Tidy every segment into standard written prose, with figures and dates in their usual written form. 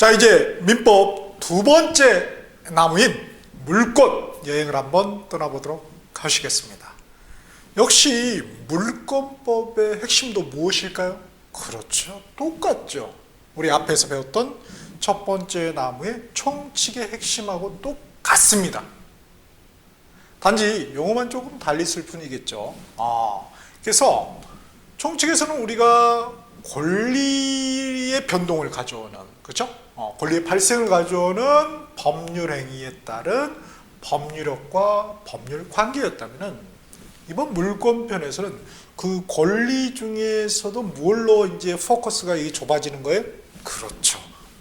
자, 이제 민법 두 번째 나무인 물권 여행을 한번 떠나보도록 하시겠습니다. 역시 물권법의 핵심도 무엇일까요? 그렇죠. 똑같죠. 우리 앞에서 배웠던 첫 번째 나무의 총칙의 핵심하고 똑같습니다. 단지 용어만 조금 달리 쓸 뿐이겠죠. 그래서 총칙에서는 우리가 권리의 변동을 가져오는, 그렇죠? 권리의 발생을 가져오는 법률 행위에 따른 법률력과 법률 관계였다면은 이번 물권편에서는 그 권리 중에서도 뭘로 이제 포커스가 이게 좁아지는 거예요? 그렇죠.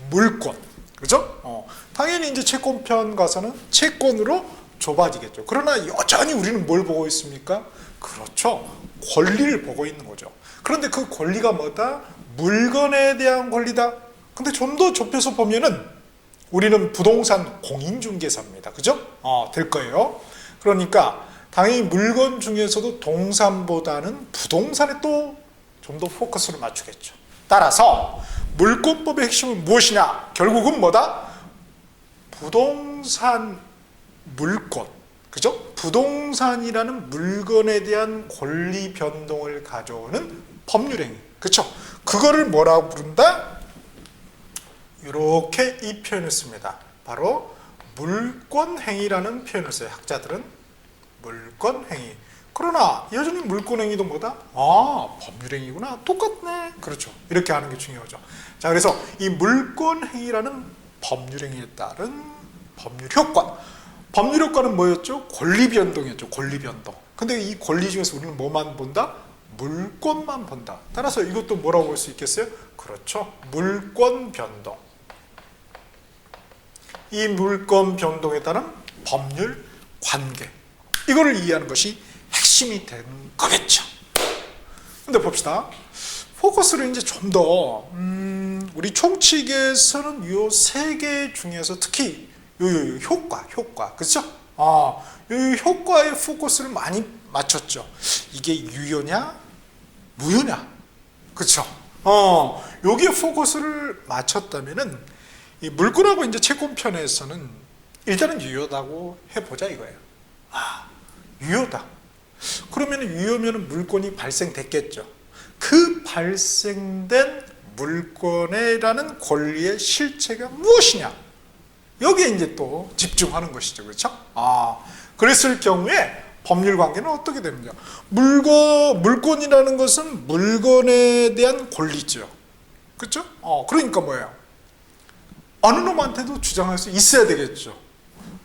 물권. 그렇죠? 당연히 이제 채권편 가서는 채권으로 좁아지겠죠. 그러나 여전히 우리는 뭘 보고 있습니까? 그렇죠. 권리를 보고 있는 거죠. 그런데 그 권리가 뭐다? 물건에 대한 권리다. 근데 좀 더 좁혀서 보면은 우리는 부동산 공인중개사입니다. 그죠? 될 거예요. 그러니까 당연히 물건 중에서도 동산보다는 부동산에 또 좀 더 포커스를 맞추겠죠. 따라서 물권법의 핵심은 무엇이냐? 결국은 뭐다? 부동산 물권. 그죠? 부동산이라는 물건에 대한 권리 변동을 가져오는 법률행위. 그렇죠? 그거를 뭐라고 부른다? 이렇게 이 표현을 씁니다. 바로 물권행위라는 표현을 써요. 학자들은 물권행위. 그러나 여전히 물권행위도 뭐다? 법률행위구나. 똑같네. 그렇죠. 이렇게 하는 게 중요하죠. 자, 그래서 이 물권행위라는 법률행위에 따른 법률효과. 법률효과는 뭐였죠? 권리변동이었죠. 권리변동. 근데 이 권리 중에서 우리는 뭐만 본다? 물권만 본다. 따라서 이것도 뭐라고 볼 수 있겠어요? 그렇죠. 물권변동. 이 물권변동에 따른 법률관계. 이거를 이해하는 것이 핵심이 되는 거겠죠. 근데 봅시다. 포커스를 이제 좀 더 우리 총칙에서는 이 세 개 중에서 특히 요 효과, 그렇죠? 요 효과에 포커스를 많이 맞췄죠. 이게 유효냐, 무효냐, 그렇죠? 여기에 포커스를 맞췄다면은 이 물권하고 이제 채권편에서는 일단은 유효하다고 해보자 이거예요. 유효다. 그러면 유효면은 물권이 발생됐겠죠. 그 발생된 물권이라는 권리의 실체가 무엇이냐? 여기에 이제 또 집중하는 것이죠. 그렇죠? 그랬을 경우에 법률 관계는 어떻게 됩니까? 물권이라는 것은 물건에 대한 권리죠. 그렇죠? 그러니까 뭐예요? 어느 놈한테도 주장할 수 있어야 되겠죠.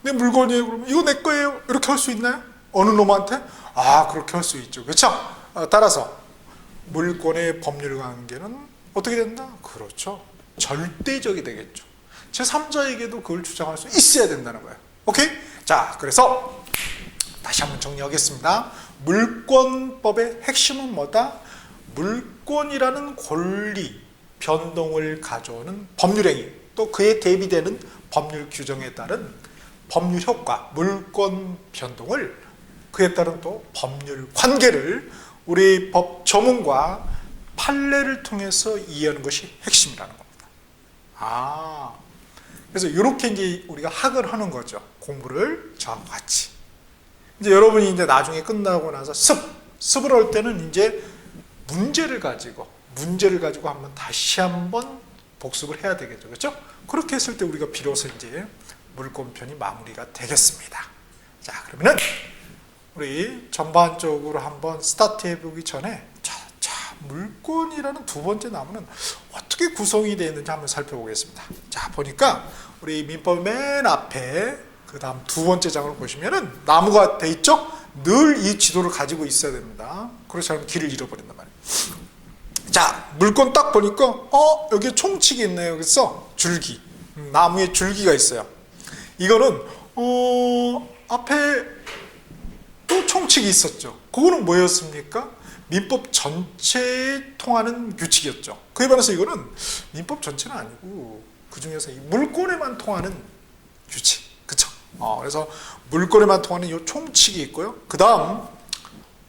내 물건이에요. 그러면 이거 내 거예요. 이렇게 할 수 있나요? 어느 놈한테? 그렇게 할 수 있죠. 그렇죠? 따라서 물권의 법률 관계는 어떻게 된다? 그렇죠. 절대적이 되겠죠. 제3자에게도 그걸 주장할 수 있어야 된다는 거예요. 오케이? 자, 그래서 다시 한번 정리하겠습니다. 물권법의 핵심은 뭐다? 물권이라는 권리 변동을 가져오는 법률행위, 또 그에 대비되는 법률 규정에 따른 법률 효과, 물권 변동을 그에 따른 또 법률 관계를 우리 법 조문과 판례를 통해서 이해하는 것이 핵심이라는 겁니다. 그래서 이렇게 이제 우리가 학을 하는 거죠. 공부를 저하고 같이. 이제 여러분이 이제 나중에 끝나고 나서 습을 할 때는 이제 문제를 가지고 한번 다시 한번 복습을 해야 되겠죠. 그렇죠? 그렇게 했을 때 우리가 비로소 이제 물권편이 마무리가 되겠습니다. 자, 그러면은 우리 전반적으로 한번 스타트 해보기 전에 물권이라는 두 번째 나무는 어떻게 구성이 되어 있는지 한번 살펴보겠습니다. 자, 보니까 우리 민법 맨 앞에 그 다음 두 번째 장을 보시면은 나무가 돼 있죠? 늘 이 지도를 가지고 있어야 됩니다. 그렇지 않으면 길을 잃어버린단 말이에요. 자, 물권 딱 보니까 여기에 총칙이 있네요. 그래서 줄기, 나무에 줄기가 있어요. 이거는 앞에 또 총칙이 있었죠. 그거는 뭐였습니까? 민법 전체에 통하는 규칙이었죠. 그에 반해서 이거는 민법 전체는 아니고 그 중에서 이 물권에만 통하는 규칙, 그렇죠? 그래서 물권에만 통하는 이 총칙이 있고요. 그 다음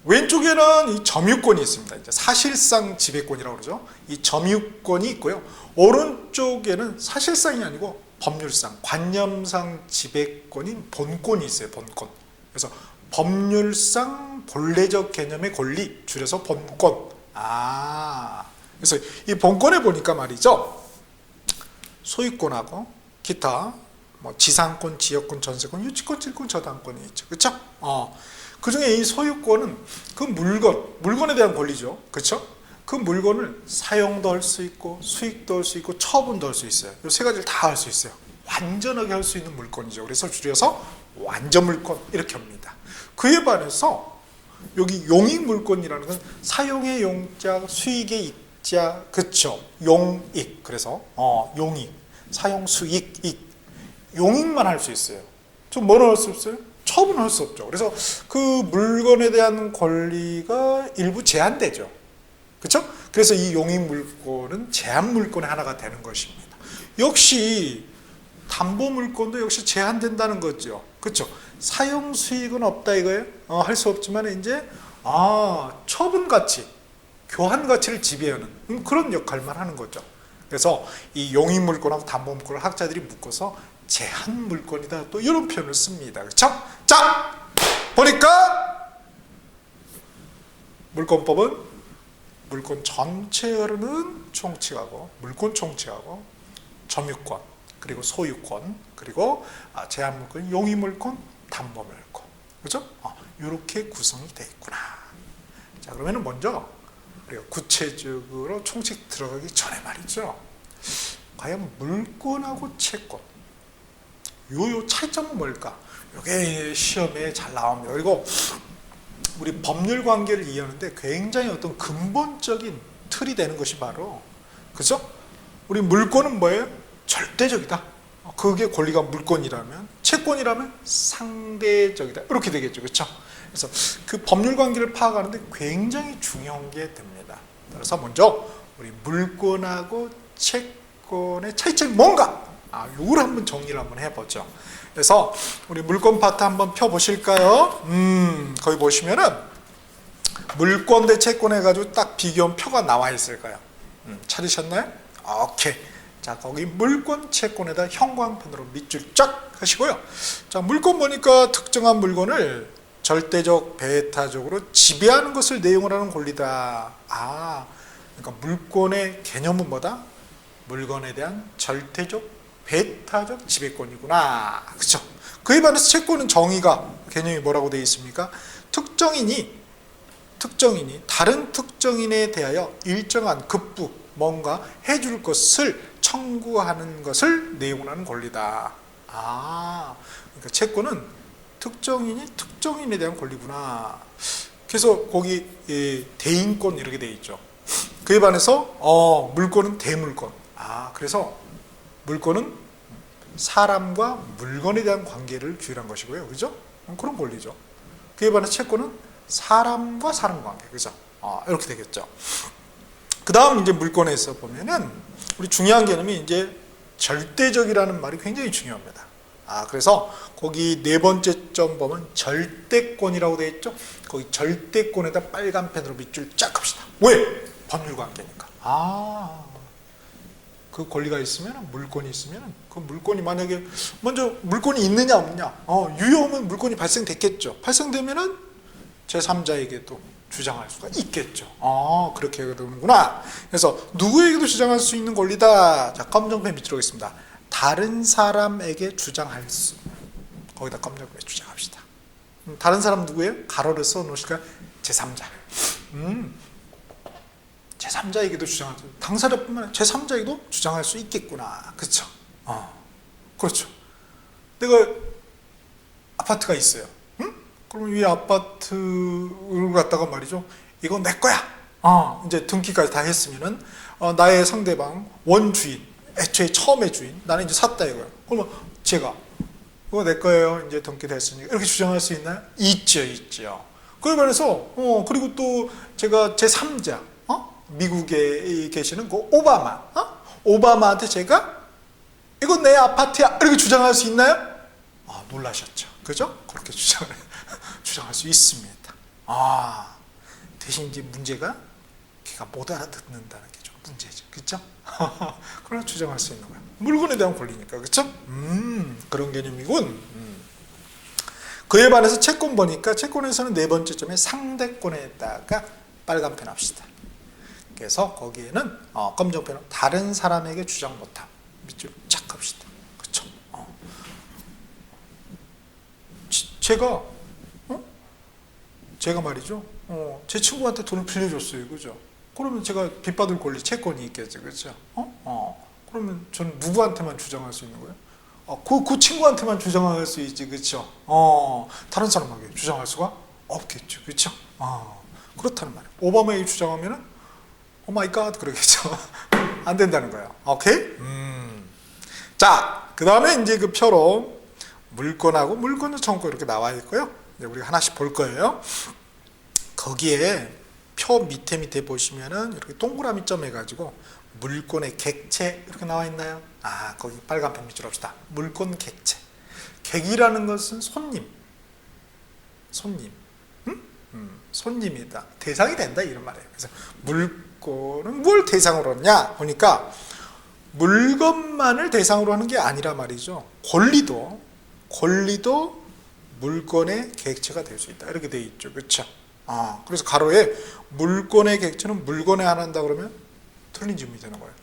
왼쪽에는 이 점유권이 있습니다. 이제 사실상 지배권이라고 그러죠. 이 점유권이 있고요. 오른쪽에는 사실상이 아니고 법률상, 관념상 지배권인 본권이 있어요. 본권. 그래서 법률상 본래적 개념의 권리, 줄여서 본권. 그래서 이 본권에 보니까 말이죠. 소유권하고 기타 뭐 지상권, 지역권, 전세권, 유치권, 질권, 저당권이 있죠. 그렇죠? 그 중에 이 소유권은 그 물건에 대한 권리죠. 그렇죠? 그 물건을 사용도 할 수 있고 수익도 할 수 있고 처분도 할 수 있어요. 이 세 가지를 다 할 수 있어요. 완전하게 할 수 있는 물건이죠. 그래서 줄여서 완전 물권 이렇게 합니다. 그에 반해서 여기 용익 물권이라는 건 사용의 용자, 수익의 익자, 그렇죠? 용익. 그래서 용익, 사용, 수익, 익. 용익만 할 수 있어요. 좀 뭐를 할 수 없어요? 처분할 수 없죠. 그래서 그 물건에 대한 권리가 일부 제한되죠. 그렇죠? 그래서 이 용익 물권은 제한 물권의 하나가 되는 것입니다. 역시 담보 물권도 역시 제한된다는 거죠. 그렇죠? 사용 수익은 없다 이거예요. 할 수 없지만 이제 처분 가치, 교환 가치를 지배하는 그런 역할만 하는 거죠. 그래서 이 용익 물권하고 담보 물권을 학자들이 묶어서 제한 물권이다. 또 이런 표현을 씁니다. 그렇죠? 자, 보니까 물권법은 물권 전체를 총칙하고 물권 총칙하고 점유권 그리고 소유권 그리고 제한 물권, 용익 물권, 담보 물권, 그렇죠? 이렇게 구성이 되어 있구나. 자, 그러면은 먼저 우리가 구체적으로 총칙 들어가기 전에 말이죠. 과연 물권하고 채권 요 차이점은 뭘까? 이게 시험에 잘 나옵니다. 그리고 우리 법률 관계를 이해하는데 굉장히 어떤 근본적인 틀이 되는 것이 바로, 그죠? 우리 물권은 뭐예요? 절대적이다. 그게 권리가 물권이라면, 채권이라면 상대적이다. 이렇게 되겠죠. 그렇죠? 그래서 그 법률 관계를 파악하는데 굉장히 중요한 게 됩니다. 그래서 먼저 우리 물권하고 채권의 차이점이 뭔가? 요걸 한번 정리를 한번 해보죠. 그래서 우리 물권 파트 한번 펴보실까요? 거기 보시면은 물권 대 채권 해가지고 딱 비교한 표가 나와 있을 거예요. 찾으셨나요? 오케이. 자, 거기 물권, 채권에다 형광펜으로 밑줄 쫙 하시고요. 자, 물권 보니까 특정한 물건을 절대적, 배타적으로 지배하는 것을 내용을 하는 권리다. 그러니까 물권의 개념은 뭐다? 물건에 대한 절대적, 배타적 지배권이구나. 그렇죠? 그에 반해서 채권은 정의가 개념이 뭐라고 되어 있습니까? 특정인이 다른 특정인에 대하여 일정한 급부 뭔가 해줄 것을 청구하는 것을 내용을 하는 권리다. 그러니까 채권은 특정인이 특정인에 대한 권리구나. 그래서 거기 대인권 이렇게 되어 있죠. 그에 반해서 물권은 대물권. 그래서 물권은 사람과 물건에 대한 관계를 규율한 것이고요. 그죠? 그런 권리죠. 그에 반해 채권은 사람과 사람 관계. 그죠? 이렇게 되겠죠. 그 다음 이제 물권에서 보면은 우리 중요한 개념이 이제 절대적이라는 말이 굉장히 중요합니다. 그래서 거기 네 번째 점 보면 절대권이라고 되어 있죠? 거기 절대권에다 빨간 펜으로 밑줄 쫙 합시다. 왜? 법률 관계니까. 그 권리가 있으면, 물권이 있으면, 그 물권이 만약에, 먼저 물권이 있느냐, 없느냐, 유효하면 물권이 발생됐겠죠. 발생되면은 제3자에게도 주장할 수가 있겠죠. 그렇게 되는구나. 그래서 누구에게도 주장할 수 있는 권리다. 자, 검정펜 밑으로 하겠습니다. 다른 사람에게 주장할 수. 거기다 검정펜 주장합시다. 다른 사람 누구예요? 가로를 써 놓으실까요? 제3자. 제3자에게도 주장할 수, 당사자뿐만 아니라 제3자에게도 주장할 수 있겠구나. 그렇죠? 그렇죠. 내가 아파트가 있어요. 그럼 이 아파트를 갖다가 말이죠. 이거 내 거야. 이제 등기까지 다 했으면은 나의 상대방 원주인, 애초에 처음의 주인, 나는 이제 샀다 이거예요. 그러면 제가 이거 내 거예요. 이제 등기됐으니까 이렇게 주장할 수 있나요? 있죠. 그에 반해서 그리고 또 제가 제3자, 미국에 계시는 그 오바마한테 제가 이거 내 아파트야 이렇게 주장할 수 있나요? 놀라셨죠. 그죠? 그렇게 주장할 수 있습니다. 대신 이제 문제가 걔가 못 알아듣는다는 게 좀 문제죠. 그렇죠? 그러나 주장할 수 있는 거야. 물건에 대한 권리니까. 그렇죠? 그런 개념이군. 그에 반해서 채권 보니까 채권에서는 네 번째 점에 상대권에다가 빨간 펜 합시다. 그래서 거기에는 검정 펜은 다른 사람에게 주장 못함. 밑줄 착 합시다. 그렇죠? 제가 말이죠. 제 친구한테 돈을 빌려줬어요. 그죠? 그러면 제가 빚받을 권리, 채권이 있겠죠. 그렇죠? 그러면 저는 누구한테만 주장할 수 있는 거예요? 그 친구한테만 주장할 수 있지. 그렇죠? 다른 사람에게 주장할 수가 없겠죠. 그렇죠? 그렇다는 말이에요. 오바마에게 주장하면은 오 마이 갓 그러겠죠. 안 된다는 거예요. 오케이? 자, 그 다음에 이제 그 표로 물건하고 물건의 청구 이렇게 나와 있고요. 이제 우리가 하나씩 볼 거예요. 거기에 표 밑에 보시면은 이렇게 동그라미 점 해가지고 물건의 객체 이렇게 나와 있나요? 거기 빨간 펜 밑줄 합시다. 물건 객체. 객이라는 것은 손님. 손님이다. 대상이 된다 이런 말이에요. 그래서 물건은 뭘 대상으로 하냐 보니까 물건만을 대상으로 하는 게 아니라 말이죠. 권리도 물건의 객체가 될 수 있다. 이렇게 돼 있죠. 그렇죠? 그래서 가로에 물건의 객체는 물건에 한한다 그러면 틀린 질문이 되는 거예요.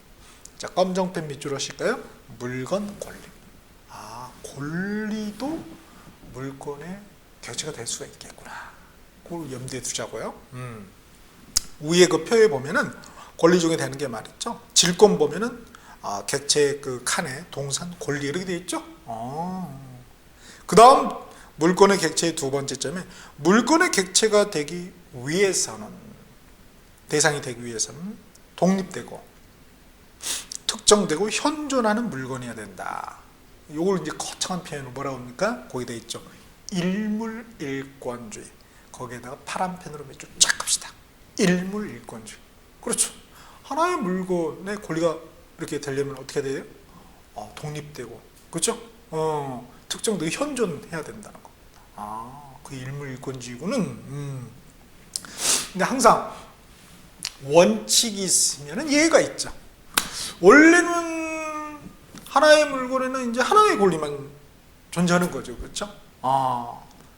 자, 검정펜 밑줄 하실까요? 물건 권리. 권리도 물건의 객체가 될 수가 있겠구나. 그걸 염두에 두자고요. 위에 그 표에 보면은 권리 중에 되는 게 말이죠. 질권 보면은 객체 그 칸에 동산 권리 이렇게 돼 있죠. 그 다음 물건의 객체의 두 번째 점에 물건의 객체가 되기 위해서는 대상이 되기 위해서는 독립되고 특정되고 현존하는 물건이어야 된다. 요걸 이제 거창한 표현으로 뭐라고 합니까? 거기 돼 있죠. 일물일권주의. 거기에다가 파란 펜으로 몇 줄 쫙 합시다. 일물일권주의. 그렇죠. 하나의 물건의 권리가 이렇게 되려면 어떻게 돼요? 독립되고, 그렇죠? 특정되고 현존해야 된다는 겁니다. 그 일물일권주의구는. 근데 항상 원칙이 있으면 예외가 있죠. 원래는 하나의 물건에는 이제 하나의 권리만 존재하는 거죠. 그렇죠?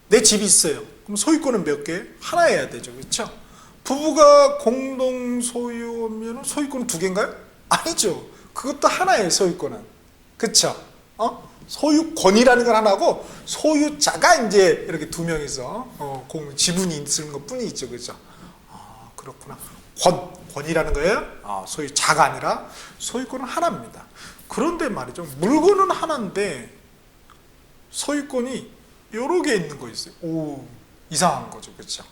내 집이 있어요. 그럼 소유권은 몇 개? 하나여야 되죠. 그렇죠? 부부가 공동 소유면 소유권은 두 개인가요? 아니죠. 그것도 하나예요. 소유권은. 그렇죠? 소유권이라는 건 하나고 소유자가 이제 이렇게 두 명이서 지분이 있는 것 뿐이죠. 그렇죠? 그렇구나. 권이라는 거예요. 소유자가 아니라 소유권은 하나입니다. 그런데 말이죠. 물건은 하나인데 소유권이 여러 개 있는 거 있어요. 이상한 거죠. 그렇죠?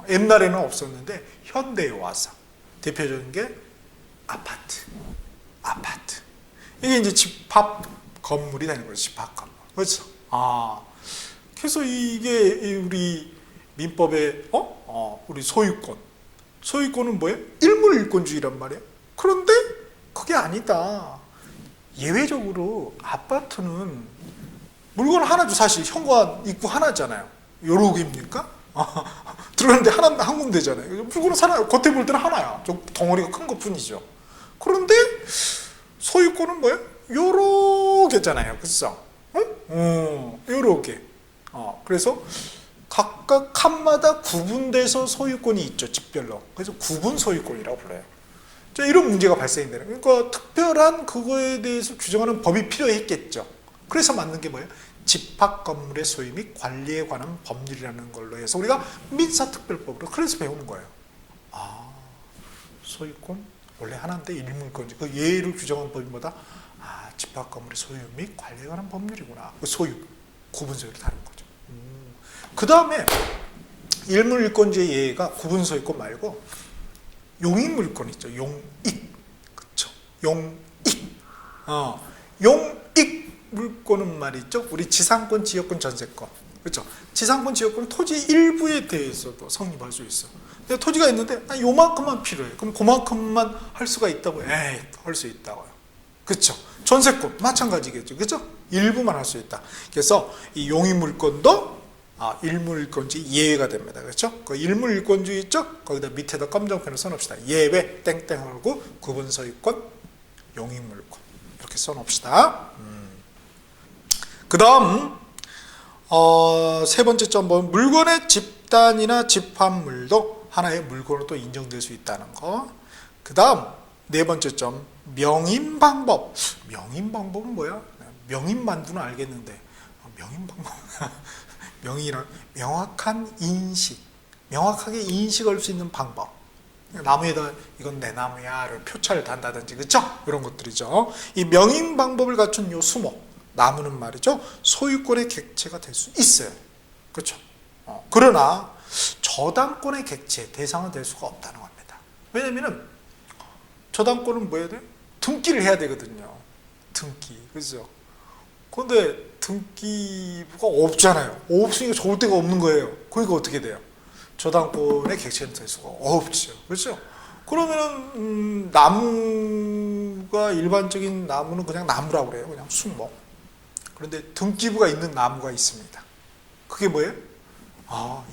옛날에는 없었는데 현대에 와서 대표적인 게 아파트. 이게 이제 집합 건물이 되는 거죠. 집합 건물. 그렇죠? 그래서 이게 우리 민법에 우리 소유권은 뭐예요? 일물일권주의란 말이에요. 그런데 그게 아니다. 예외적으로 아파트는 물건 하나죠. 사실 현관 입구 하나잖아요. 여러 개입니까? 들어갔는데 한 군데잖아요. 물건은 하나, 겉에 볼 때는 하나야. 좀 덩어리가 큰 것 뿐이죠. 그런데 소유권은 뭐예요? 여러 개잖아요. 그렇죠? 여러 개. 그래서 각각 칸마다 구분돼서 소유권이 있죠. 집별로. 그래서 구분 소유권이라고 불러요. 자, 이런 문제가 발생되는. 그러니까 특별한 그거에 대해서 규정하는 법이 필요했겠죠. 그래서 만든 게 뭐예요? 집합 건물의 소유 및 관리에 관한 법률이라는 걸로 해서 우리가 민사특별법으로 그래서 배우는 거예요. 소유권 원래 하나인데 일물권지. 그 예를 규정한 법이 뭐다? 집합 건물의 소유 및 관리에 관한 법률이구나. 그 소유, 구분 소유를 다룬 거죠. 그 다음에 일물일권지의 예가 구분 소유권 말고 용익물권 있죠. 용익. 그렇죠. 용익. 용익 물권은 말이죠. 우리 지상권, 지역권, 전세권. 그렇죠. 지상권, 지역권 토지 일부에 대해서도 성립할 수 있어. 근데 토지가 있는데 요만큼만 필요해. 그럼 그만큼만 할 수가 있다고. 할 수 있다고요. 그렇죠. 전세권 마찬가지겠죠. 그렇죠. 일부만 할 수 있다. 그래서 이 용익물권도 일물일권주의 예외가 됩니다. 그렇죠? 그 일물일권주의 있죠? 거기다 밑에다 검정펜을 써놓읍시다. 예외 땡땡하고 구분서유권, 용익물권 이렇게 써놓읍시다. 그 다음 세 번째 점 물건의 집단이나 집합물도 하나의 물건으로 또 인정될 수 있다는 거. 그 다음 네 번째 점 명인 방법. 명인 방법은 뭐야? 명인 만두는 알겠는데 명인 방법 명인이란 명확한 인식, 명확하게 인식할 수 있는 방법. 나무에다 이건 내 나무야를 표차를 단다든지, 그렇죠? 이런 것들이죠. 이 명인 방법을 갖춘 요 수목 나무는 말이죠, 소유권의 객체가 될 수 있어요. 그렇죠? 그러나 저당권의 객체 대상은 될 수가 없다는 겁니다. 왜냐면은 저당권은 뭐 해야 돼? 등기를 해야 되거든요. 등기, 그렇죠? 그런데 등기부가 없잖아요. 없으니까 좋을 데가 없는 거예요. 그러니까 어떻게 돼요? 저당권의 객체는 될 수가 없죠. 그렇죠? 그러면은 나무가 일반적인 나무는 그냥 나무라고 그래요. 그냥 순목. 그런데 등기부가 있는 나무가 있습니다. 그게 뭐예요?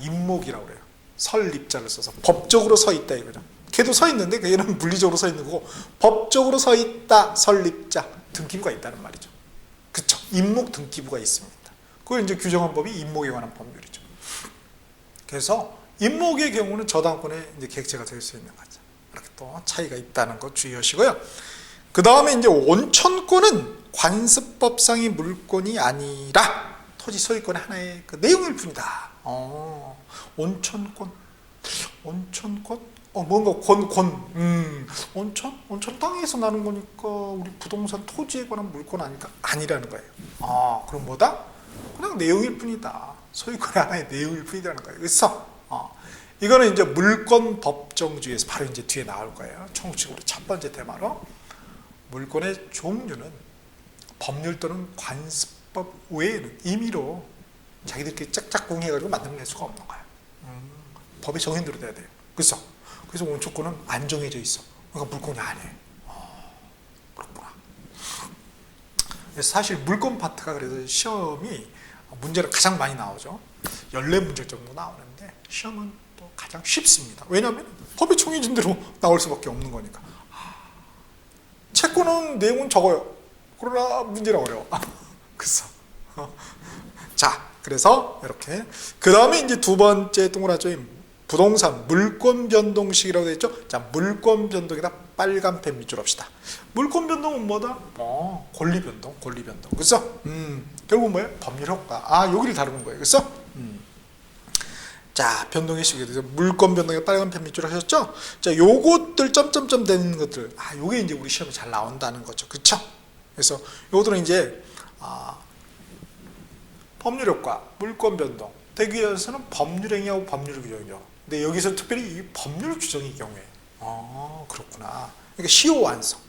임목이라고 그래요. 설립자를 써서 법적으로 서 있다 이거죠. 걔도 서 있는데 걔는 물리적으로 서 있는 거고 법적으로 서 있다, 설립자, 등기부가 있다는 말이죠. 그쵸? 임목 등기부가 있습니다. 그걸 이제 규정한 법이 임목에 관한 법률이죠. 그래서 임목의 경우는 저당권의 이제 객체가 될 수 있는 거죠. 이렇게 또 차이가 있다는 거 주의하시고요. 그 다음에 이제 온천권은 관습법상의 물권이 아니라 토지 소유권의 하나의 그 내용일 뿐이다. 온천권, 뭔가 온천 땅에서 나는 거니까 우리 부동산 토지에 관한 물권 아닐까? 아니라는 거예요. 그럼 뭐다? 그냥 내용일 뿐이다. 소유권의 하나의 내용일 뿐이라는 거예요. 그래서 이거는 이제 물권 법정주의에서 바로 이제 뒤에 나올 거예요. 총칙으로 첫 번째 테마로 물권의 종류는 법률 또는 관습법 외에는 임의로 자기들끼리 짝짝꿍해가지고 만들어낼 수가 없는 거예요. 법의 정의대로 돼야 돼요. 그래서 온천권은 안 정해져 있어. 그러니까 물권이 아니에요. 그렇구나. 그래서 사실 물권 파트가 그래서 시험이 문제를 가장 많이 나오죠. 14문제 정도 나오는데 시험은 또 가장 쉽습니다. 왜냐하면 법이 정해진 대로 나올 수밖에 없는 거니까. 채권은 내용은 적어요. 그러나 문제는 어려워. 그래서 자, 그래서 이렇게 그 다음에 이제 두 번째 동그라미 부동산 물권 변동식이라고 되어 있죠. 자, 물권 변동에다 빨간 펜 밑줄 합시다. 물권 변동은 뭐다? 권리 변동. 그래서 결국 뭐예요? 법률 효과. 여기를 다루는 거예요. 그래서 자, 변동의 식에 대해서 물권 변동에 빨간 펜 밑줄 하셨죠? 자, 요것들 점점점 되는 것들. 요게 이제 우리 시험에 잘 나온다는 거죠. 그렇죠? 그래서 요것들은 이제 법률 효과, 물권 변동 되기 위해서는 법률 행위하고 법률 규정이죠. 근데 여기서 특별히 이 법률 규정의 경우에 그렇구나. 그러니까 시효 완성.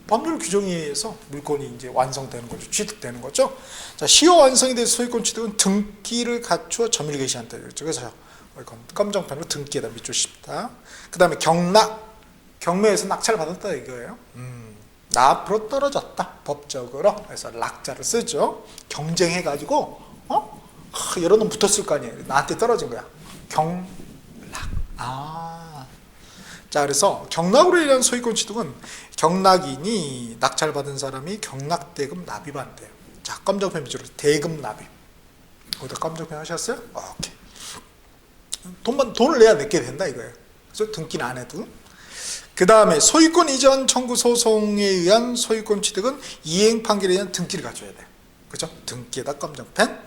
법률 규정에 의해서 물권이 이제 완성되는 거죠. 취득되는 거죠. 자, 시효 완성이 된 소유권 취득은 등기를 갖추어 점유를 개시한다. 그래서 검정펜으로 등기에다 밑주십니다. 그 다음에 경락. 경매에서 낙찰을 받았다 이거예요. 나 앞으로 떨어졌다. 법적으로. 그래서 낙자를 쓰죠. 경쟁해가지고 여러 놈 붙었을 거 아니에요. 나한테 떨어진 거야. 경락. 자, 그래서 경락으로 인한 소유권 취득은 경락인이 낙찰받은 사람이 경락대금 납입한대요. 자, 검정펜 밑으로 대금 납입. 거기다 검정펜 하셨어요? 오케이. 돈을 내야 내게 된다 이거예요. 그래서 등기는 안 해도. 그 다음에 소유권 이전 청구 소송에 의한 소유권 취득은 이행 판결에 의한 등기를 가져야 돼요. 그죠? 등기에다 검정펜.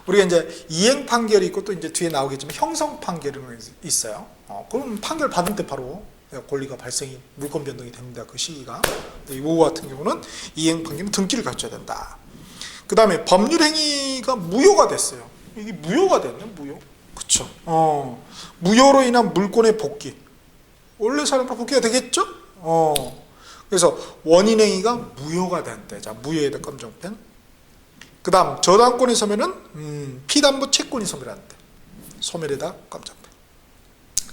우리가 이제 이행 판결이 있고 또 이제 뒤에 나오겠지만 형성 판결이 있어요. 그럼 판결 받은 때 바로 권리가 발생이 물권 변동이 됩니다. 그 시기가. 이거 같은 경우는 이행 판결은 등기를 갖춰야 된다. 그 다음에 법률 행위가 무효가 됐어요. 이게 무효가 됐네, 무효. 그쵸? 무효로 인한 물권의 복귀. 원래 사람으로 복귀가 되겠죠? 그래서 원인 행위가 무효가 된대. 자, 무효에다 검정펜. 그 다음 저당권이 소멸은 피담보 채권이 소멸한대. 소멸에다 검정펜.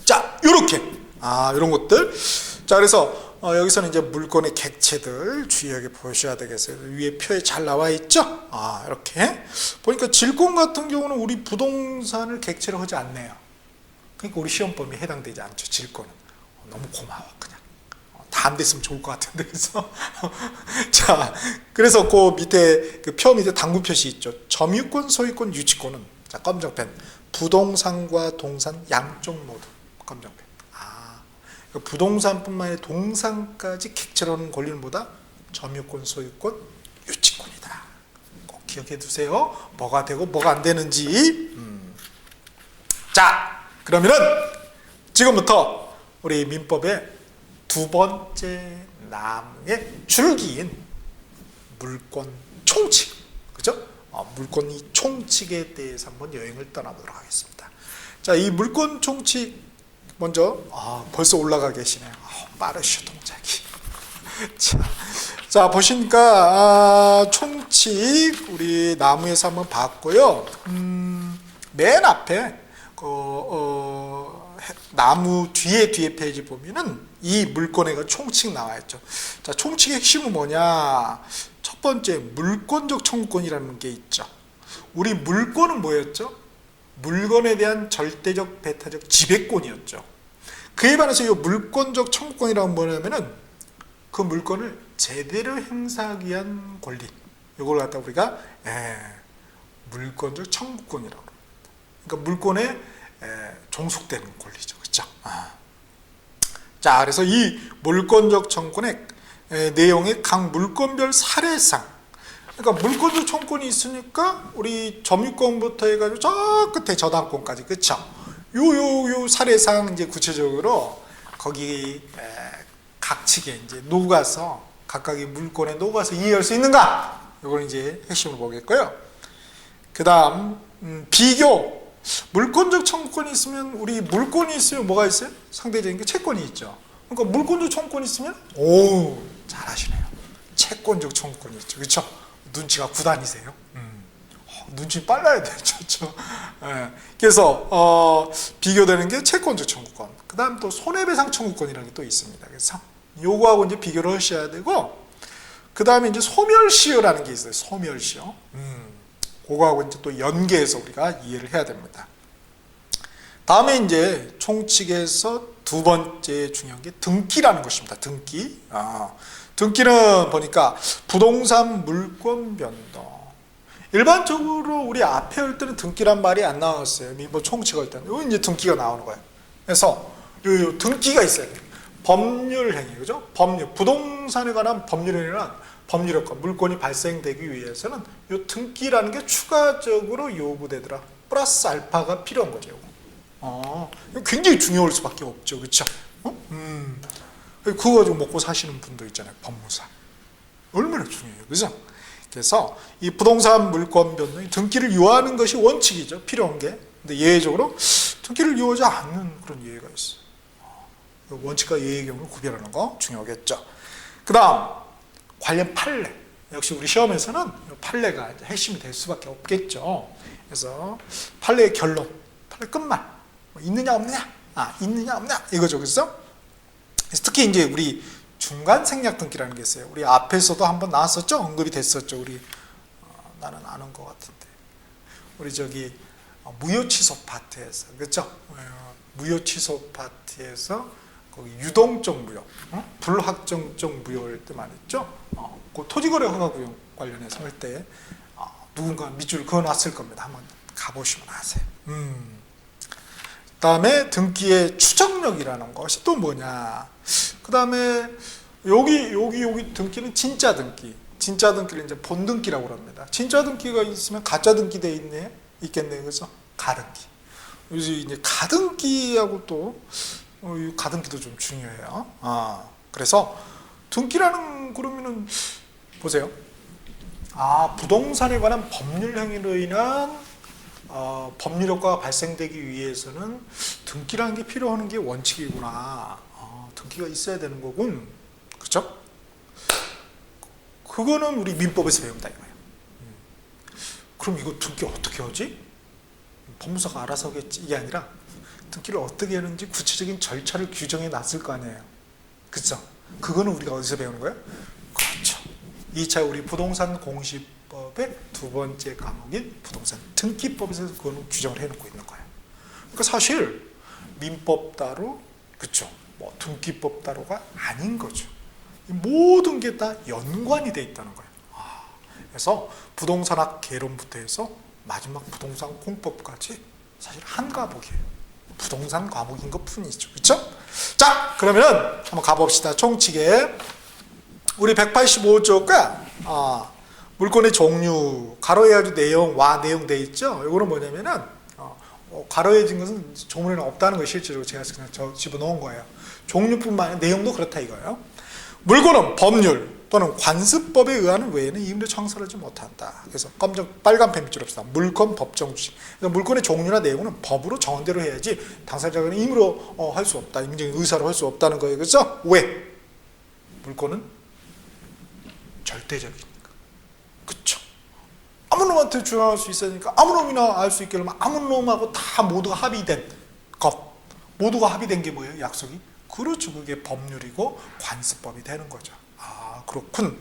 자, 요렇게 이런 것들. 자, 그래서 여기서는 이제 물건의 객체들 주의하게 보셔야 되겠어요. 위에 표에 잘 나와 있죠? 이렇게 보니까 질권 같은 경우는 우리 부동산을 객체로 하지 않네요. 그러니까 우리 시험 범위에 해당되지 않죠. 질권은. 너무 고마워 그냥. 다 안 됐으면 좋을 것 같은데. 그래서 자, 그래서 그 밑에 그 표 밑에 당구 표시 있죠. 점유권, 소유권, 유치권은 자, 검정펜. 부동산과 동산 양쪽 모두 검정펜. 부동산뿐만 아니라 동산까지 객체로 하는 권리는 뭐다? 점유권, 소유권, 유치권이다. 꼭 기억해 두세요. 뭐가 되고 뭐가 안 되는지. 자, 그러면은 지금부터 우리 민법의 두 번째 나무의 줄기인 물권 총칙, 그죠? 물권 총칙에 대해서 한번 여행을 떠나보도록 하겠습니다. 자, 이 물권 총칙 먼저 벌써 올라가 계시네요. 빠르셔 동작이. 자 보시니까 총칙 우리 나무에서 한번 봤고요. 맨 앞에 나무 뒤에 페이지 보면은 이 물권의 총칙 나와 있죠. 자, 총칙의 핵심은 뭐냐? 첫 번째 물권적 청구권이라는 게 있죠. 우리 물권은 뭐였죠? 물건에 대한 절대적 배타적 지배권이었죠. 그에 반해서 이 물권적 청구권이라는 뭐냐면은 그 물건을 제대로 행사하기 위한 권리, 이걸 갖다 우리가 물권적 청구권이라고 합니다. 그러니까 물권에 종속되는 권리죠, 그렇죠? 자, 그래서 이 물권적 청구권의 내용의 각 물건별 사례상, 그러니까 물권적 청구권이 있으니까 우리 점유권부터 해가지고 저 끝에 저당권까지, 그렇죠? 요 사례상 이제 구체적으로 거기 각 측에 이제 녹아서 각각의 물권에 녹아서 이해할 수 있는가? 이걸 이제 핵심으로 보겠고요. 그다음 비교. 물권적 청구권이 있으면 우리 물권이 있으면 뭐가 있어요? 상대적인 게 채권이 있죠. 그러니까 물권적 청구권이 있으면 잘하시네요. 채권적 청구권이 있죠, 그렇죠? 눈치가 9단이세요. 눈치 빨라야 되죠. 그래서 비교되는 게 채권적 청구권. 그 다음 또 손해배상 청구권이라는 게 또 있습니다. 그래서 요거하고 이제 비교를 하셔야 되고, 그 다음에 이제 소멸시효라는 게 있어요. 소멸시효. 그거하고 이제 또 연계해서 우리가 이해를 해야 됩니다. 다음에 이제 총칙에서 두 번째 중요한 게 등기라는 것입니다. 등기. 등기는 보니까 부동산 물권 변동. 일반적으로 우리 앞에 할 때는 등기란 말이 안 나왔어요. 뭐 총칙할 때는. 여기 이제 등기가 나오는 거예요. 그래서 요 등기가 있어야 돼요. 법률 행위, 그죠? 법률. 부동산에 관한 법률 행위는 법률효과, 물권이 발생되기 위해서는 요 등기라는 게 추가적으로 요구되더라. 플러스 알파가 필요한 거죠. 굉장히 중요할 수밖에 없죠. 그렇죠? 그거 가지고 먹고 사시는 분도 있잖아요. 법무사. 얼마나 중요해요. 그죠? 그래서 이 부동산 물권 변동이 등기를 요하는 것이 원칙이죠. 필요한 게. 근데 예외적으로 등기를 요하지 않는 그런 예외가 있어요. 원칙과 예외의 경우를 구별하는 거 중요하겠죠. 그 다음 관련 판례. 역시 우리 시험에서는 판례가 이제 핵심이 될 수밖에 없겠죠. 그래서 판례의 결론, 판례 끝말. 있느냐 없느냐? 있느냐 없느냐? 이거죠. 그래서 특히 이제 우리 중간 생략 등기라는 게 있어요. 우리 앞에서도 한번 나왔었죠? 언급이 됐었죠. 우리 나는 아는 것 같은데. 우리 저기 무효 취소 파트에서, 그렇죠? 무효 취소 파트에서 거기 유동적 무효, 불확정적 무효일 때 말했죠. 그 토지거래 허가구역 관련해서 할 때 누군가 밑줄을 그어놨을 겁니다. 한번 가보시면 아세요. 그다음에 등기의 추정력이라는 것이 또 뭐냐? 그다음에 여기 등기는 진짜 등기. 진짜 등기를 이제 본등기라고 합니다. 진짜 등기가 있으면 가짜 등기 돼 있겠네요. 그래서 가등기. 요즘 이제 가등기하고 또 가등기도 좀 중요해요. 그래서 등기라는 그러면은 보세요. 부동산에 관한 법률 행위로 인한 법률 효과가 발생되기 위해서는 등기라는 게 필요한 게 원칙이구나. 등기가 있어야 되는 거군. 그렇죠? 그거는 우리 민법에서 배운다 이거예요. 그럼 이거 등기 어떻게 하지? 법무사가 알아서 하겠지. 이게 아니라 등기를 어떻게 하는지 구체적인 절차를 규정해 놨을 거 아니에요. 그렇죠? 그거는 우리가 어디서 배우는 거예요? 그렇죠. 2차 우리 부동산 공시법의 두 번째 과목인 부동산 등기법에서 그거는 규정을 해놓고 있는 거예요. 그러니까 사실 민법 따로, 그렇죠, 뭐 등기법 따로가 아닌 거죠. 모든 게 다 연관이 돼 있다는 거예요. 그래서 부동산학 개론부터 해서 마지막 부동산 공법까지 사실 한 과목이에요. 부동산 과목인 것 뿐이죠. 그렇죠? 자, 그러면 한번 가봅시다. 총칙에 우리 185조가 물건의 종류, 가로해야지 내용, 와 내용 돼 있죠. 이거는 뭐냐면은 가로해진 것은 조문에는 없다는 것이 실제로 제가 그냥 집어넣은 거예요. 종류뿐만 아니라 내용도 그렇다 이거예요. 물건은 법률 또는 관습법에 의하는 외에는 임의로 청산하지 못한다. 그래서 빨간 펜 밑줄 없다. 물건 법정 주식. 그러니까 물건의 종류나 내용은 법으로 정한 대로 해야지 당사자가 임의로 할 수 없다. 임의적인 의사로 할 수 없다는 거예요. 그렇죠? 왜? 물건은 절대적이니까. 그렇죠? 아무 놈한테 주장할 수 있으니까 아무 놈이나 알 수 있게 하면 아무 놈하고 다 모두가 합의된 것. 모두가 합의된 게 뭐예요? 약속이? 그렇죠. 그게 법률이고 관습법이 되는 거죠. 그렇군.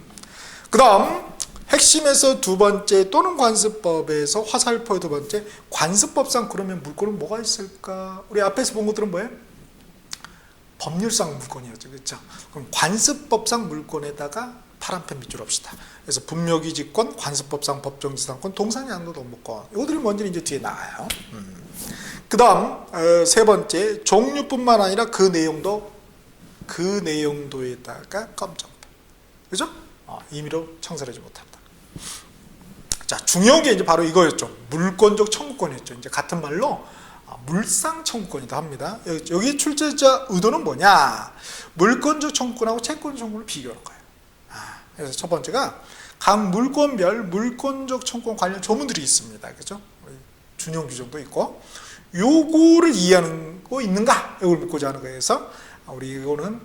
그 다음 핵심에서 두 번째 또는 관습법에서 화살표의 두 번째 관습법상 그러면 물건은 뭐가 있을까? 우리 앞에서 본 것들은 뭐예요? 법률상 물건이었죠. 그렇죠? 그럼 관습법상 물건에다가 파란펜 밑줄 합시다. 그래서 분묘기지권, 관습법상 법정지상권, 동산이 안도 업무권. 이것들이 먼저 이제 뒤에 나와요. 그 다음 세 번째 종류뿐만 아니라 그 내용도에다가 검정. 그죠? 임의로 청산하지 못한다. 자, 중요한 게 이제 바로 이거였죠. 물권적 청구권이었죠. 이제 같은 말로 물상 청구권이다 합니다. 여기 출제자 의도는 뭐냐? 물권적 청구권하고 채권적 청구권을 비교하는 거예요. 그래서 첫 번째가 각 물권별 물권적 청구권 관련 조문들이 있습니다. 그죠? 준용 규정도 있고 요거를 이해하는 거 있는가? 이걸 묻고자 하는 거예요. 그래서 우리 이거는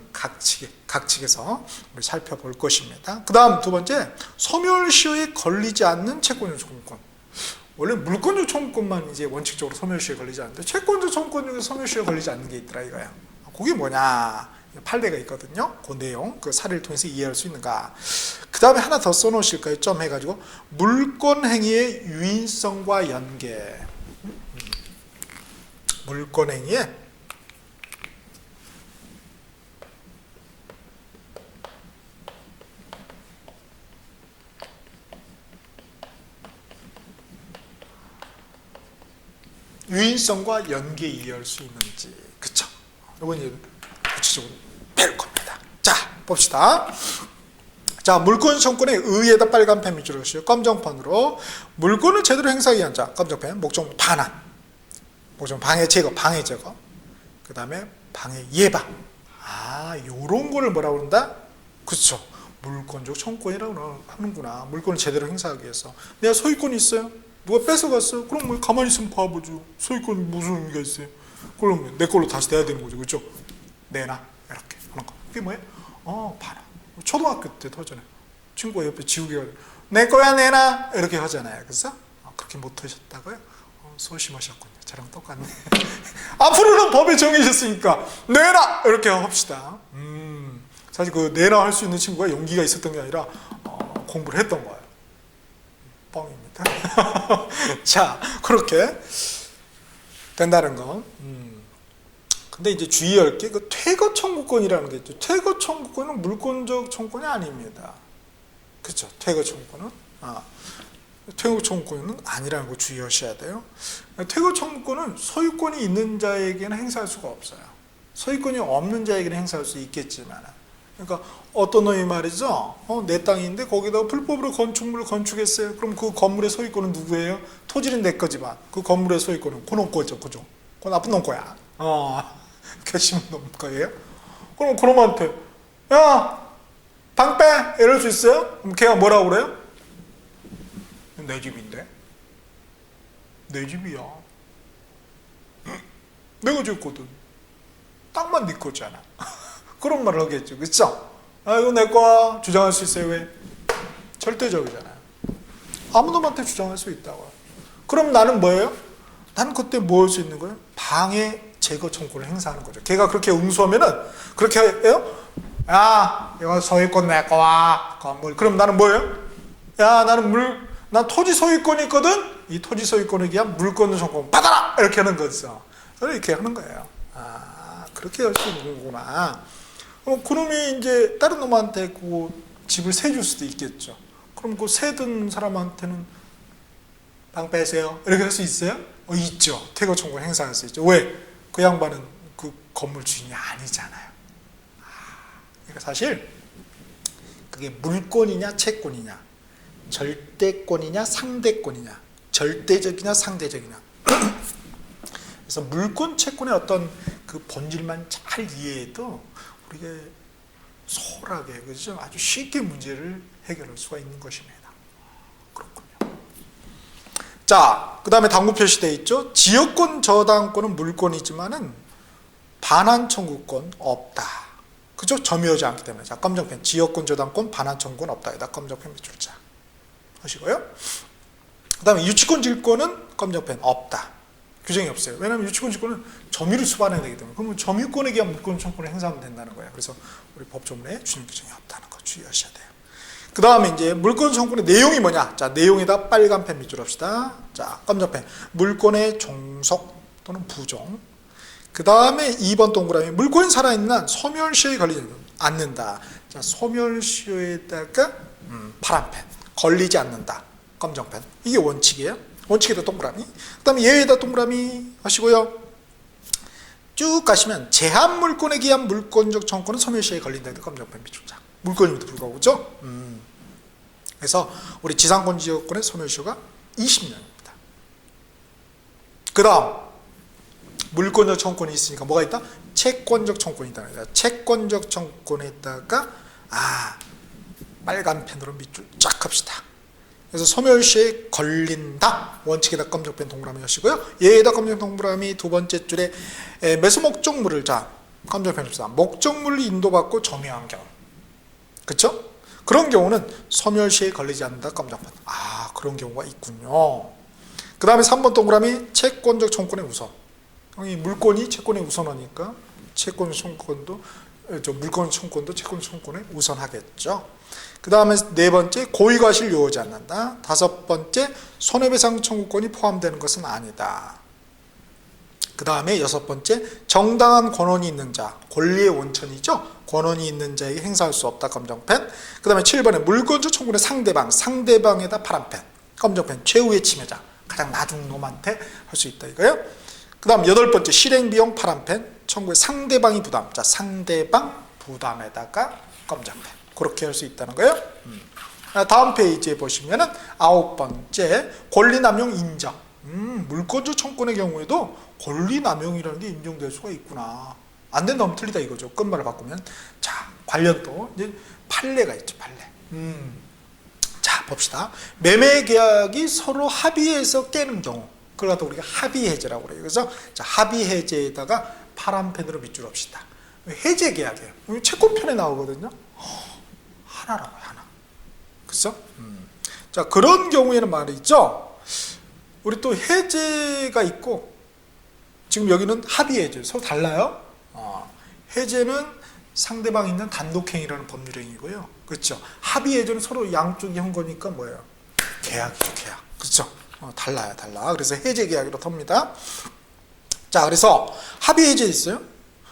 각칙에서 우리 살펴볼 것입니다. 그 다음 두 번째, 소멸시효에 걸리지 않는 채권적 청구권. 원래 물권적 청구권만 이제 원칙적으로 소멸시효에 걸리지 않는데 채권적 청구권 중에 소멸시효에 걸리지 않는 게 있더라 이거야. 그게 뭐냐? 판례가 있거든요. 그 내용, 그 사례를 통해서 이해할 수 있는가. 그 다음에 하나 더 써놓으실까요? 점 해가지고 물권 행위의 유인성과 연계. 물권 행위의 유인성과 연계 이해할 수 있는지. 그쵸? 이건 이제 구체적으로 배울 겁니다. 자, 봅시다. 자, 물권 청구권에 의에다 빨간 펜 밑줄을 그으시고 검정펜으로 물권을 제대로 행사하기 위한 자, 검정펜, 목적 반환, 목적 방해 제거, 방해 제거, 그 다음에 방해 예방. 요런 거를 뭐라고 그런다? 그쵸? 물권적 청구권이라고 하는구나. 물권을 제대로 행사하기 위해서. 내가 소유권이 있어요? 누가 뺏어갔어요? 그럼 뭐 가만히 있으면 바보죠. 소유권이 무슨 의미가 있어요? 그럼 내 걸로 다시 내야 되는 거죠. 그렇죠? 내놔. 이렇게 하는 거. 그게 뭐예요? 봐라. 초등학교 때도 하잖아요. 친구가 옆에 지우개가 내 거야 내놔. 이렇게 하잖아요. 그래서 그렇게 못하셨다고요? 소심하셨군요. 저랑 똑같네. 앞으로는 법에 정해졌으니까 내놔! 이렇게 합시다. 사실 그 내놔 할 수 있는 친구가 용기가 있었던 게 아니라 공부를 했던 거예요. 뻥입니다. 자, 그렇게 된다는 거. 근데 이제 주의할 게 그 퇴거 청구권이라는 게 있죠. 퇴거 청구권은 물권적 청구권이 아닙니다. 그렇죠? 퇴거 청구권은 퇴거 청구권은 아니라는 거 주의하셔야 돼요. 퇴거 청구권은 소유권이 있는 자에게는 행사할 수가 없어요. 소유권이 없는 자에게는 행사할 수 있겠지만, 그러니까 어떤 놈이 말이죠. 내 땅인데 거기다가 불법으로 건축물을 건축했어요. 그럼 그 건물의 소유권은 누구예요? 토지는 내 거지만 그 건물의 소유권은 그놈 거죠, 그죠? 그건 나쁜 놈 거야. 결심은 놈 거예요. 그럼 그놈한테 야, 방 빼! 이럴 수 있어요? 그럼 걔가 뭐라고 그래요? 내 집인데? 내 집이야. 내가 줬거든. 땅만 네 거잖아. 그런 말을 하겠죠. 그렇죠? 이거 내 거야. 주장할 수 있어요. 왜? 절대적이잖아요. 아무 놈한테 주장할 수 있다고요. 그럼 나는 뭐예요? 나는 그때 뭐 할 수 있는 거예요? 방해 제거 청구를 행사하는 거죠. 걔가 그렇게 응수하면은 그렇게 해요? 야, 이거 소유권 내 거야. 건물. 그럼 나는 뭐예요? 야, 난 토지 소유권이 있거든? 이 토지 소유권에 대한 물권 청구권 받아라! 이렇게 하는 거죠. 이렇게 하는 거예요. 아, 그렇게 할 수 있는 거구나. 그놈이 이제 다른 놈한테 그 집을 세줄 수도 있겠죠. 그럼 그 세든 사람한테는 방 빼세요. 이렇게 할 수 있어요? 있죠. 퇴거 청구 행사할 수 있죠. 왜? 그 양반은 그 건물 주인이 아니잖아요. 그러니까 사실 그게 물권이냐 채권이냐, 절대권이냐 상대권이냐, 절대적이냐 상대적이냐. 그래서 물권 채권의 어떤 그 본질만 잘 이해해도 우리가 소홀하게, 그죠? 아주 쉽게 문제를 해결할 수가 있는 것입니다. 그렇군요. 자, 그 다음에 당부 표시되어 있죠. 지역권 저당권은 물권이지만은 반환 청구권 없다. 그죠? 점유하지 않기 때문에. 자, 검정펜. 지역권 저당권 반환 청구권 없다. 여기다 검정펜 밑줄자 하시고요. 그 다음에 유치권 질권은 검정펜 없다. 규정이 없어요. 왜냐하면 유치권 질권은 점유를 수반해야 되기 때문에. 그러면 점유권에 기한 물권 청구권을 행사하면 된다는 거예요. 그래서 우리 법조문에 주는 규정이 없다는 거 주의하셔야 돼요. 그 다음에 이제 물권 청구권의 내용이 뭐냐? 자, 내용에다 빨간 펜 밑줄 합시다. 자, 검정펜. 물권의 종속 또는 부종. 그 다음에 2번 동그라미. 물권이 살아있는 한 소멸시효에 걸리지 않는다. 자, 소멸시효에다가 파란펜. 걸리지 않는다. 검정펜. 이게 원칙이에요. 원칙에다 동그라미. 그 다음에 얘에다 동그라미 하시고요. 쭉 가시면 제한 물권에 기한 물권적 청구권은 소멸시효에 걸린다. 검정펜 밑줄자. 물권임에도 불구하고, 그죠? 그래서 우리 지상권 지역권의 소멸시효가 20년입니다. 그 다음 물권적 청구권이 있으니까 뭐가 있다? 채권적 청구권이 있다. 채권적 청구권에다가 빨간 펜으로 밑줄 쫙 합시다. 그래서 소멸시효에 걸린다. 원칙에다 검정펜 동그라미 하시고요. 얘에다 검정 동그라미 두 번째 줄에 매수 목적물을, 자, 검정펜 합시다. 목적물을 인도받고 점유한 경우. 그쵸? 그런 경우는 소멸시효에 걸리지 않는다. 검정펜. 그런 경우가 있군요. 그 다음에 3번 동그라미 채권적 청구권의 우선. 물권이 채권의 우선하니까 채권 청구권도, 물권 청구권도 채권 청구권에 우선하겠죠. 그 다음에 네 번째, 고의과실 요하지 않는다. 다섯 번째, 손해배상 청구권이 포함되는 것은 아니다. 그 다음에 여섯 번째, 정당한 권한이 있는 자, 권리의 원천이죠. 권한이 있는 자에게 행사할 수 없다. 검정펜. 그 다음에 7번에 물권적 청구권의 상대방, 상대방에다 파란펜. 검정펜. 최후의 침해자, 가장 나중 놈한테 할 수 있다 이거예요. 그 다음 여덟 번째, 실행비용 파란펜. 청구의 상대방이 부담. 자, 상대방 부담에다가 검정펜. 그렇게 할 수 있다는 거예요. 다음 페이지에 보시면은 아홉 번째, 권리남용 인정. 물권적 청구권의 경우에도 권리남용이라는 게 인정될 수가 있구나. 안 된다면 틀리다 이거죠. 끝말을 바꾸면. 자, 관련 또 이제 판례가 있죠. 판례. 자, 봅시다. 매매 계약이 서로 합의해서 깨는 경우. 그걸 갖다 우리가 합의해제라고 그래요. 그래서 자, 합의해제에다가 파란 펜으로 밑줄 합시다. 해제 계약이에요. 채권편에 나오거든요. 하나라고요, 하나. 그죠? 자, 그런 경우에는 말이죠. 우리 또 해제가 있고, 지금 여기는 합의해제. 서로 달라요. 해제는 상대방이 있는 단독행위라는 법률행위고요. 그렇죠? 합의해제는 서로 양쪽이 한 거니까 뭐예요? 계약이죠, 계약. 그렇죠? 달라요, 달라. 그래서 해제 계약이라고 합니다. 자, 그래서 합의해제 있어요.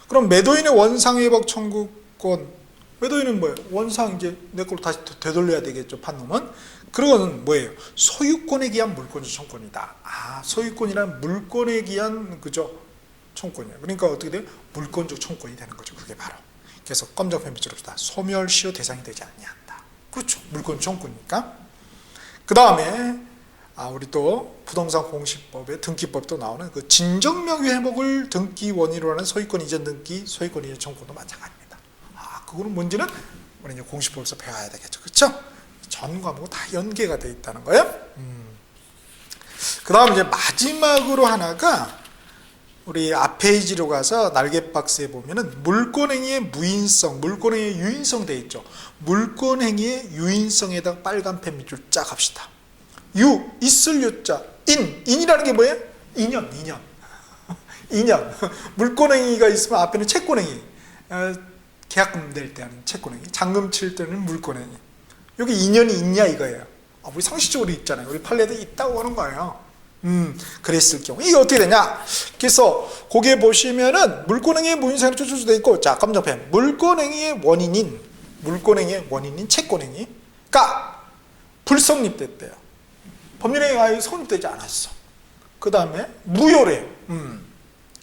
그럼 매도인의 원상회복 청구권, 매도인은 뭐예요? 원상 이제 내 걸로 다시 되돌려야 되겠죠, 판놈은. 그거는 뭐예요? 소유권에 기한 물권적 청구권이다. 소유권이란 물권에 기한, 그죠? 청구권이에요. 그러니까 어떻게 돼요? 물권적 청구권이 되는 거죠. 그게 바로. 그래서 검정펜 밑줄 합시다. 소멸시효 대상이 되지 않는다. 그렇죠. 물권 청구니까. 그 다음에 우리 또 부동산 공시법의 등기법도 나오는 그 진정명의 회복을 등기 원인으로 하는 소유권 이전 등기, 소유권 이전 청구권도 마찬가지입니다. 그거는 뭔지는 우리 이제 공시법에서 배워야 되겠죠. 그렇죠? 전 과목은 다 연계가 되어 있다는 거예요. 그 다음 이제 마지막으로 하나가 우리 앞 페이지로 가서 날개 박스에 보면은 물권행위의 무인성, 물권행위의 유인성 되어 있죠. 물권행위의 유인성에다가 빨간 펜 밑줄 쫙 합시다. 있을 유자, 인이라는 게 뭐예요? 인연. 인연. 물권행위가 있으면 앞에는 채권행위. 계약금 낼 때 하는 채권행위, 잔금 칠 때는 물권행위. 여기 인연이 있냐 이거예요. 우리 상식적으로 있잖아요. 우리 판례도 있다고 하는 거예요. 그랬을 경우 이게 어떻게 되냐? 그래서 거기에 보시면은 물권행위의 무인사실로 추출돼 있고, 자 검정펜 물권행위의 원인인 채권행위가 불성립됐대요. 법률행위가 성립되지 않았어. 그 다음에 무효래요.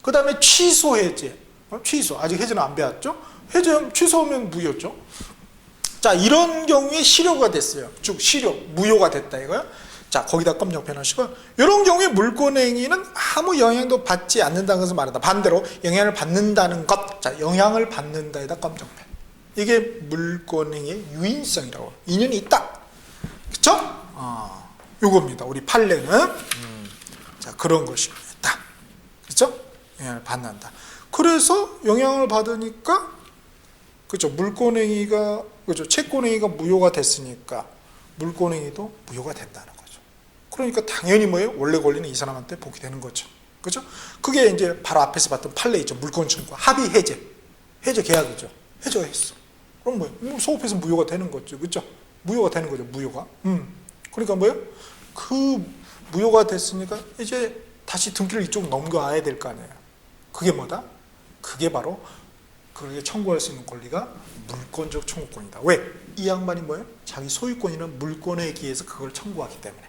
그 다음에 취소 해제. 취소. 아직 해제는 안 배웠죠? 해제 취소하면 무효죠. 자, 이런 경우에 실효가 됐어요. 즉 실효, 무효가 됐다 이거야. 자, 거기다 검정펜 하시고, 이런 경우에 물권행위는 아무 영향도 받지 않는다는 것을 말한다. 반대로 영향을 받는다는 것. 자, 영향을 받는다에다 검정펜. 이게 물권행위의 유인성이라고. 인연이 있다. 그쵸? 요겁니다. 우리 판례는. 자, 그런 것입니다. 그쵸? 영향을 받는다. 그래서 영향을 받으니까, 그죠? 물권행위가, 그죠? 채권행위가 무효가 됐으니까 물권행위도 무효가 된다는 거죠. 그러니까 당연히 뭐예요? 원래 권리는 이 사람한테 복귀 되는 거죠. 그죠? 그게 이제 바로 앞에서 봤던 판례 있죠. 물권 청구, 합의 해제. 해제 계약이죠. 해제가 했어. 그럼 뭐예요? 소급해서 무효가 되는 거죠. 그죠? 무효가 되는 거죠. 무효가. 그러니까 뭐예요? 그 무효가 됐으니까 이제 다시 등기를 이쪽으로 넘겨와야 될 거 아니에요. 그게 뭐다? 그게 바로 그렇게 청구할 수 있는 권리가 물권적 청구권이다. 왜? 이 양반이 뭐예요? 자기 소유권이나 물권에 의해서 그걸 청구하기 때문에.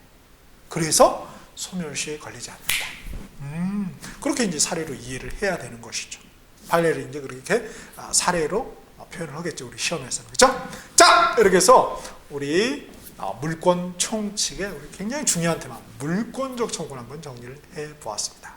그래서 소멸시에 걸리지 않는다. 그렇게 이제 사례로 이해를 해야 되는 것이죠. 판례를 이제 그렇게 사례로 표현을 하겠죠. 우리 시험에서는. 그렇죠? 자, 이렇게 해서 우리 물권 총칙의 우리 굉장히 중요한 테마, 물권적 청구를 한번 정리를 해 보았습니다.